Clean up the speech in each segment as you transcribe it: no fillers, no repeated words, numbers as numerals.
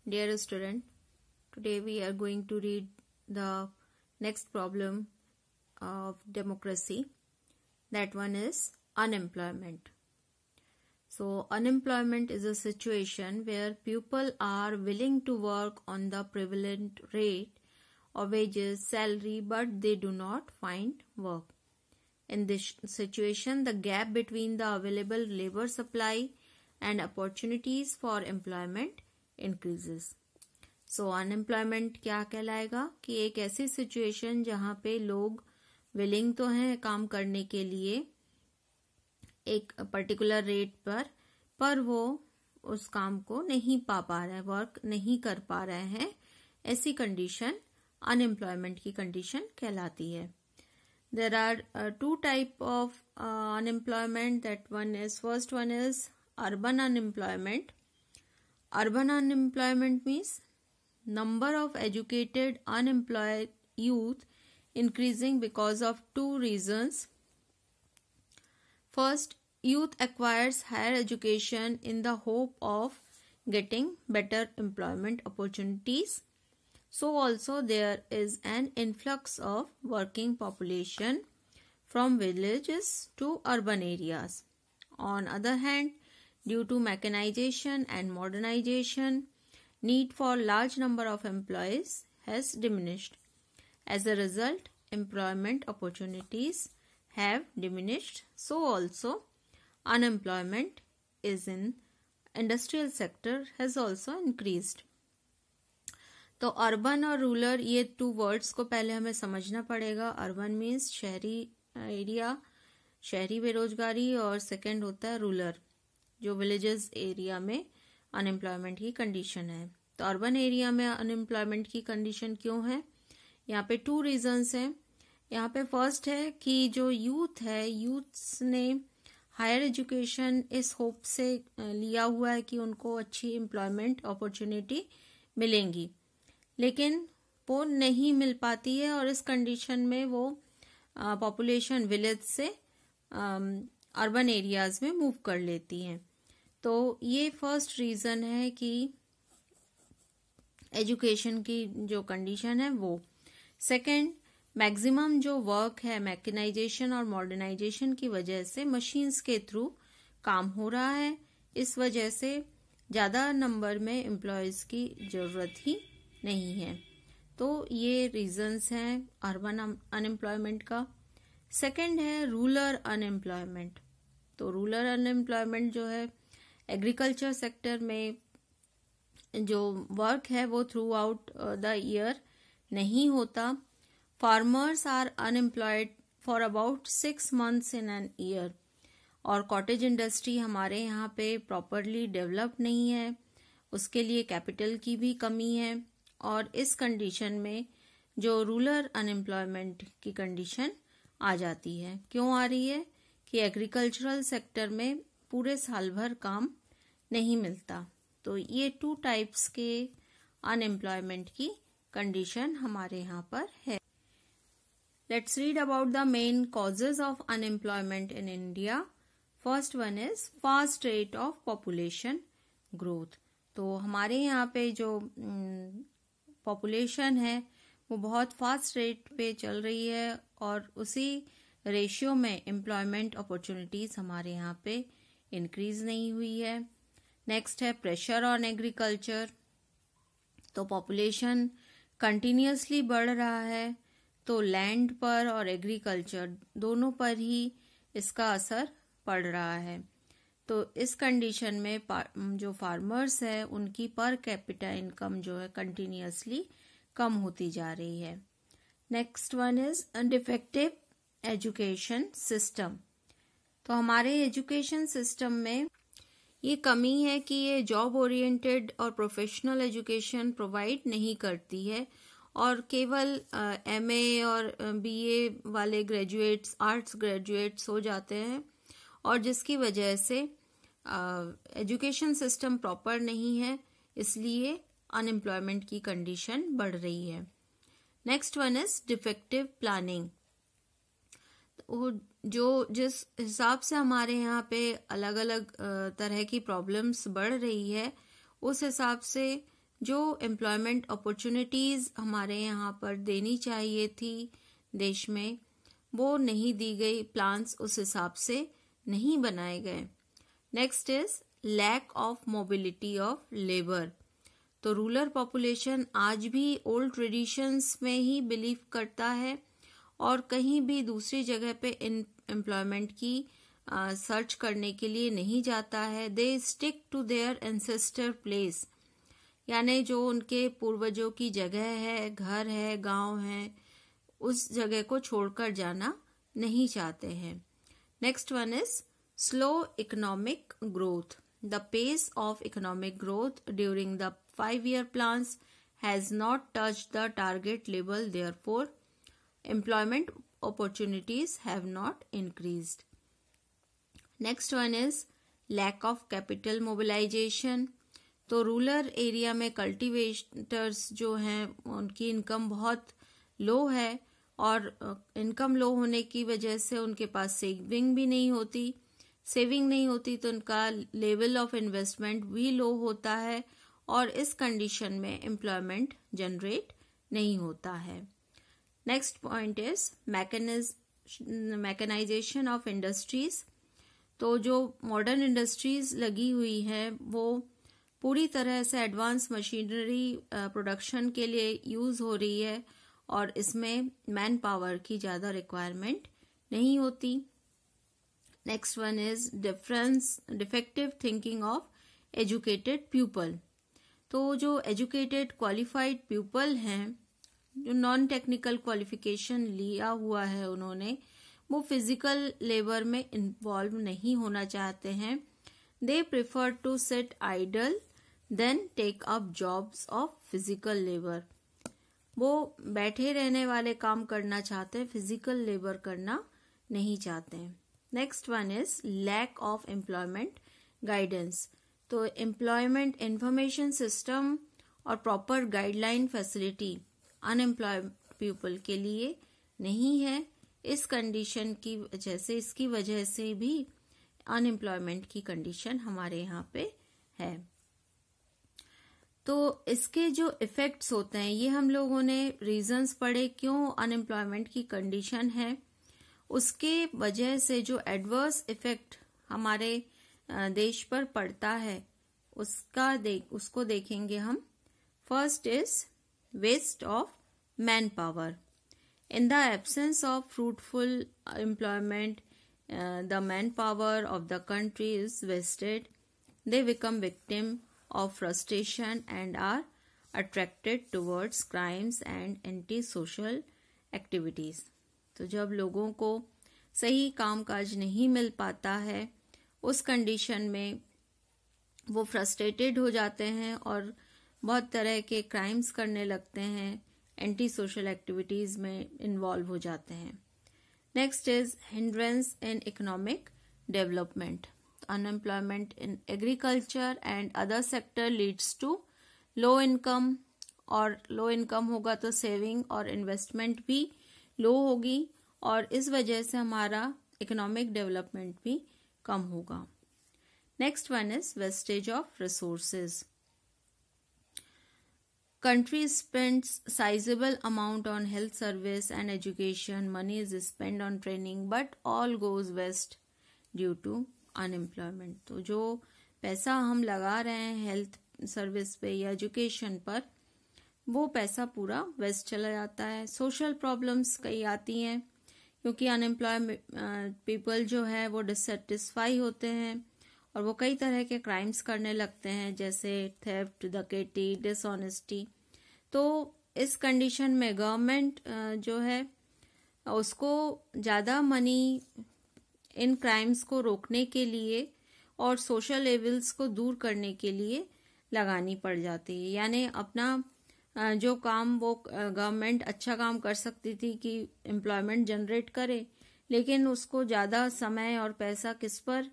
Dear student, today we are going to read the next problem of democracy. That one is unemployment. So, unemployment is a situation where people are willing to work on the prevalent rate of wages, salary, but they do not find work. In this situation, the gap between the available labor supply and opportunities for employment increases. So, unemployment क्या कहलाएगा कि एक ऐसी situation जहाँ पे लोग willing तो हैं काम करने के लिए एक पर्टिकुलर रेट पर वो उस काम को नहीं पा रहे हैं, वर्क नहीं कर पा रहे हैं, ऐसी कंडीशन अनएम्प्लॉयमेंट की कंडीशन कहलाती है. There are two type of unemployment. First one is urban unemployment. Urban unemployment means number of educated unemployed youth increasing because of two reasons. First, youth acquires higher education in the hope of getting better employment opportunities. So also there is an influx of working population from villages to urban areas. On other hand, due to mechanization and modernization, need for large number of employees has diminished. As a result, employment opportunities have diminished. So also unemployment is in industrial sector has also increased. तो urban और rural ये two words को पहले हमें समझना पड़ेगा. Urban means शहरी area, शहरी बेरोजगारी, और सेकंड होता है रूरल जो विलेजेस एरिया में अनएम्प्लॉयमेंट की कंडीशन है. तो अर्बन एरिया में अनएम्प्लॉयमेंट की कंडीशन क्यों है? यहाँ पे टू रीजंस हैं. यहाँ पे फर्स्ट है कि जो यूथ है, यूथ्स ने हायर एजुकेशन इस होप से लिया हुआ है कि उनको अच्छी एम्प्लॉयमेंट अपॉर्चुनिटी मिलेंगी, लेकिन वो नहीं मिल पाती है और इस कंडीशन में वो पॉपुलेशन विलेज से अर्बन एरियाज में मूव कर लेती हैं. तो ये फर्स्ट रीजन है कि एजुकेशन की जो कंडीशन है वो. सेकंड, मैक्सिमम जो वर्क है मैकेनाइजेशन और मॉडर्नाइजेशन की वजह से मशीन्स के थ्रू काम हो रहा है. इस वजह से ज्यादा नंबर में एम्प्लॉयज की जरूरत ही नहीं है. तो ये रीजंस हैं अर्बन अनएम्प्लॉयमेंट का. सेकंड है रूरल अनएम्प्लॉयमेंट. तो रूरल अनएम्प्लॉयमेंट जो है एग्रीकल्चर सेक्टर में जो वर्क है वो थ्रू आउट द ईयर नहीं होता. Farmers are unemployed for about 6 months in an year. और कॉटेज इंडस्ट्री हमारे यहाँ पे प्रॉपरली डेवलप नहीं है, उसके लिए कैपिटल की भी कमी है. और इस कंडीशन में जो रूरल अनएम्प्लॉयमेंट की कंडीशन आ जाती है. क्यों आ रही है? कि एग्रीकल्चरल सेक्टर में पूरे साल भर काम नहीं मिलता. तो ये टू टाइप्स के अनएम्प्लॉयमेंट की कंडीशन हमारे यहाँ पर है. Let's read about the main causes of unemployment in India. First one is fast rate of population growth. तो हमारे यहाँ पे जो पॉपुलेशन है वो बहुत फास्ट रेट पे चल रही है और उसी रेशियो में एम्प्लॉयमेंट अपॉर्चुनिटीज हमारे यहाँ पे इंक्रीज नहीं हुई है. नेक्स्ट है प्रेशर ऑन एग्रीकल्चर. तो पॉपुलेशन कंटिन्यूअसली बढ़ रहा है, तो लैंड पर और एग्रीकल्चर दोनों पर ही इसका असर पड़ रहा है. तो इस कंडीशन में जो फार्मर्स है उनकी पर कैपिटा इनकम जो है कंटिन्यूअसली कम होती जा रही है. Next one is defective education system. तो हमारे एजुकेशन सिस्टम में ये कमी है कि ये जॉब ओरिएंटेड और प्रोफेशनल एजुकेशन प्रोवाइड नहीं करती है और केवल एमए और बीए वाले ग्रेजुएट्स, आर्ट्स ग्रेजुएट्स हो जाते हैं और जिसकी वजह से एजुकेशन सिस्टम प्रॉपर नहीं है, इसलिए अनएम्प्लॉयमेंट की कंडीशन बढ़ रही है. Next one is defective planning. जो जिस हिसाब से हमारे यहाँ पे अलग अलग तरह की प्रॉब्लम्स बढ़ रही है उस हिसाब से जो एम्प्लॉयमेंट अपॉर्चुनिटीज़ हमारे यहाँ पर देनी चाहिए थी देश में, वो नहीं दी गई, प्लान्स उस हिसाब से नहीं बनाए गए। Next is lack of mobility of labour. तो रूरल पॉपुलेशन आज भी ओल्ड ट्रेडिशंस में ही बिलीव करता है और कहीं भी दूसरी जगह पे एम्प्लॉयमेंट की सर्च करने के लिए नहीं जाता है। They stick to their ancestor place, यानी जो उनके पूर्वजों की जगह है, घर है, गांव है, उस जगह को छोड़कर जाना नहीं चाहते हैं। Next one is slow economic growth. The pace of economic growth during the 5-year plans has not touched the target level, therefore employment opportunities have not increased. Next one is lack of capital mobilization. तो rural area में cultivators जो हैं उनकी income बहुत लो है और income लो होने की वजह से उनके पास सेविंग नहीं होती तो उनका लेवल ऑफ इन्वेस्टमेंट भी लो होता है और इस कंडीशन में एम्प्लॉयमेंट जनरेट नहीं होता है। Next point is mechanisation of industries. तो जो मॉडर्न इंडस्ट्रीज लगी हुई हैं वो पूरी तरह से एडवांस मशीनरी प्रोडक्शन के लिए यूज हो रही है और इसमें मैन पावर की ज़्यादा रिक्वायरमेंट नहीं होती। Next one is defective thinking of educated people. तो जो एजुकेटेड क्वालिफाइड पीपल हैं, जो नॉन टेक्निकल क्वालिफिकेशन लिया हुआ है उन्होंने, वो फिजिकल लेबर में इन्वॉल्व नहीं होना चाहते हैं। They prefer to sit idle than take up jobs of physical labour. वो बैठे रहने वाले काम करना चाहते हैं, फिजिकल लेबर करना नहीं चाहते हैं। Next one is lack of employment guidance. तो एम्प्लॉयमेंट इंफॉर्मेशन सिस्टम और proper guideline facility unemployed people के लिए नहीं है। इस कंडीशन की वजह से, इसकी वजह से भी अनएम्प्लॉयमेंट की कंडीशन हमारे यहाँ पे है। तो इसके जो इफेक्ट्स होते हैं, ये हम लोगों ने रीजंस पढ़े क्यों अनएम्प्लॉयमेंट की कंडीशन है। उसके वजह से जो एडवर्स इफेक्ट हमारे देश पर पड़ता है उसको देखेंगे हम। First is waste of man power. In the absence of fruitful employment the man power of the country is wasted. They become victim of frustration and are attracted towards crimes and anti-social activities. तो जब लोगों को सही कामकाज नहीं मिल पाता है, उस कंडीशन में वो फ्रस्ट्रेटेड हो जाते हैं और बहुत तरह के क्राइम्स करने लगते हैं, एंटी सोशल एक्टिविटीज में इन्वॉल्व हो जाते हैं। Next is hindrance in economic development. Unemployment in agriculture and other sector leads to low income, और लो इनकम होगा तो सेविंग और इन्वेस्टमेंट भी लो होगी और इस वजह से हमारा इकोनॉमिक डेवलपमेंट भी कम होगा। Next one is wastage of resources. Country spends sizable amount on health service and education. Money is spent on training, but all goes waste due to unemployment. तो जो पैसा हम लगा रहे हैं हेल्थ सर्विस पे या एजुकेशन पर, वो पैसा पूरा वेस्ट चला जाता है। सोशल प्रॉब्लम्स कई आती हैं क्योंकि अनएम्प्लॉय पीपल जो है वो डिससेटिस्फाई होते हैं और वो कई तरह के क्राइम्स करने लगते हैं, जैसे थेफ्ट, डकैती, डिसऑनेस्टी। तो इस कंडीशन में गवर्नमेंट जो है उसको ज़्यादा मनी इन क्राइम्स को रोकने के लिए और सोशल लेवल्स को दूर करने के लिए लगानी पड़ जाती है। यानी अपना जो काम वो गवर्नमेंट अच्छा काम कर सकती थी कि एम्प्लॉयमेंट जनरेट करे, लेकिन उसको ज़्यादा समय और पैसा किस पर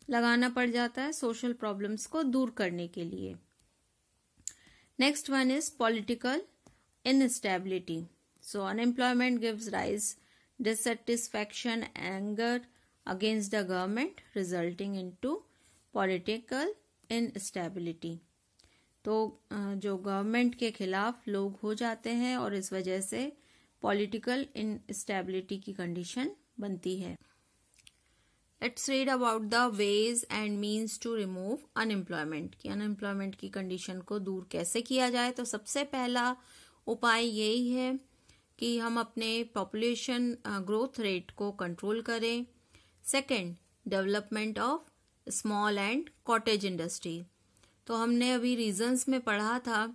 लगाना पड़ जाता है? सोशल प्रॉब्लम्स को दूर करने के लिए। Next one is political instability. So unemployment gives rise dissatisfaction, anger against the government, resulting into political instability. तो जो गवर्नमेंट के खिलाफ लोग हो जाते हैं और इस वजह से पॉलिटिकल इनस्टेबिलिटी की कंडीशन बनती है। Let's read about the ways and means to remove unemployment, कि अनएम्प्लॉयमेंट की कंडीशन को दूर कैसे किया जाए। तो सबसे पहला उपाय यही है कि हम अपने पॉपुलेशन ग्रोथ रेट को कंट्रोल करें। Second, development of small and cottage industry. तो हमने अभी रीजंस में पढ़ा था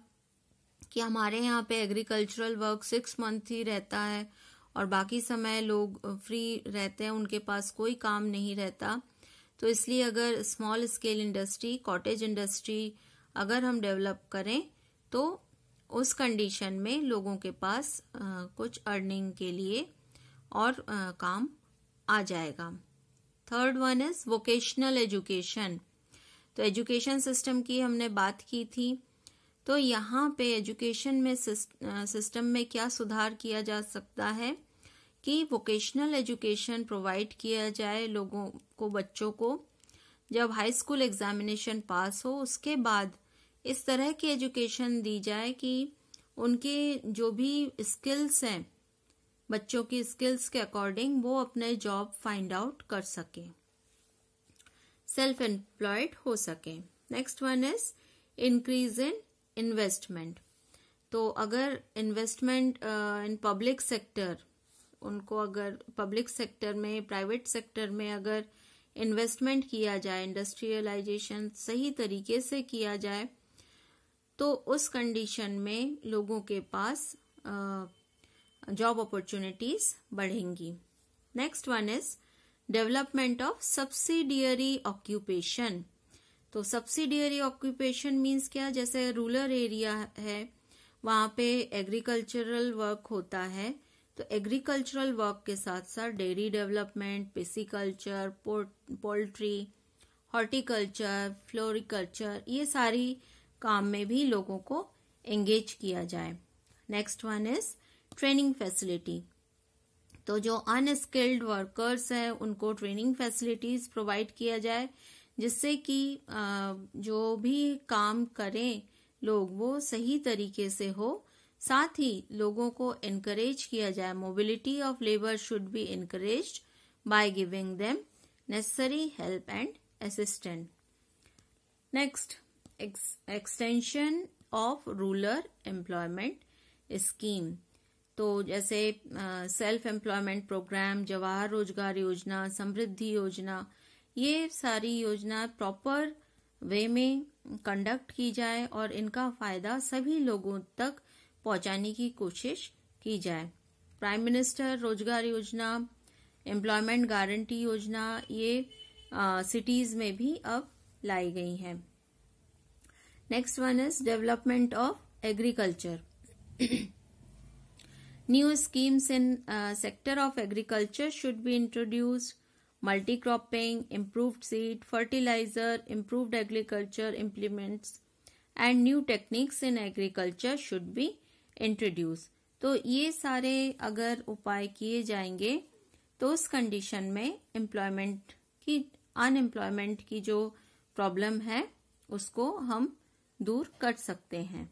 कि हमारे यहाँ पे एग्रीकल्चरल वर्क 6 मंथ ही रहता है और बाकी समय लोग फ्री रहते हैं, उनके पास कोई काम नहीं रहता। तो इसलिए अगर small scale industry, cottage industry अगर हम डेवलप करें तो उस कंडीशन में लोगों के पास कुछ अर्निंग के लिए और काम आ जाएगा। Third one is vocational education. तो एजुकेशन सिस्टम की हमने बात की थी, तो यहाँ पे एजुकेशन में सिस्टम में क्या सुधार किया जा सकता है कि वोकेशनल एजुकेशन प्रोवाइड किया जाए लोगों को, बच्चों को। जब हाई स्कूल एग्जामिनेशन पास हो उसके बाद इस तरह की एजुकेशन दी जाए कि उनके जो भी स्किल्स हैं, बच्चों की स्किल्स के अकॉर्डिंग वो अपने जॉब फाइंड आउट कर सके, सेल्फ एम्प्लॉयड हो सके। Next one is increase in investment. तो अगर इन्वेस्टमेंट इन पब्लिक सेक्टर, उनको अगर पब्लिक सेक्टर में, प्राइवेट सेक्टर में अगर इन्वेस्टमेंट किया जाए, इंडस्ट्रियलाइजेशन सही तरीके से किया जाए, तो उस कंडीशन में लोगों के पास जॉब अपॉर्चुनिटीज बढ़ेंगी। Next one is development of subsidiary occupation. तो सब्सिडियरी ऑक्यूपेशन मीन्स क्या, जैसे रूरल एरिया है वहां पे एग्रीकल्चरल वर्क होता है, तो एग्रीकल्चरल वर्क के साथ साथ dairy development, pisciculture, poultry, horticulture, floriculture, ये सारी काम में भी लोगों को एंगेज किया जाए। Next one is training facility. तो जो अनस्किल्ड वर्कर्स हैं उनको ट्रेनिंग फैसिलिटीज प्रोवाइड किया जाए, जिससे कि जो भी काम करें लोग वो सही तरीके से हो। साथ ही लोगों को एनकरेज किया जाए, mobility of labour should be encouraged by giving them necessary help and assistant. Next, extension of rural employment scheme. तो जैसे सेल्फ एम्प्लॉयमेंट प्रोग्राम, जवाहर रोजगार योजना, समृद्धि योजना, ये सारी योजना प्रॉपर वे में कंडक्ट की जाए और इनका फायदा सभी लोगों तक पहुंचाने की कोशिश की जाए। प्राइम मिनिस्टर रोजगार योजना, एम्प्लॉयमेंट गारंटी योजना, ये सिटीज में भी अब लाई गई हैं। Next one is development of agriculture. New schemes in sector of agriculture should be introduced. Multi-cropping, improved seed, fertilizer, improved agriculture implements and new techniques in agriculture should be introduced. तो ये सारे अगर उपाय किए जाएंगे तो उस कंडीशन में अनएम्प्लॉयमेंट की जो प्रॉब्लम है उसको हम दूर कर सकते हैं।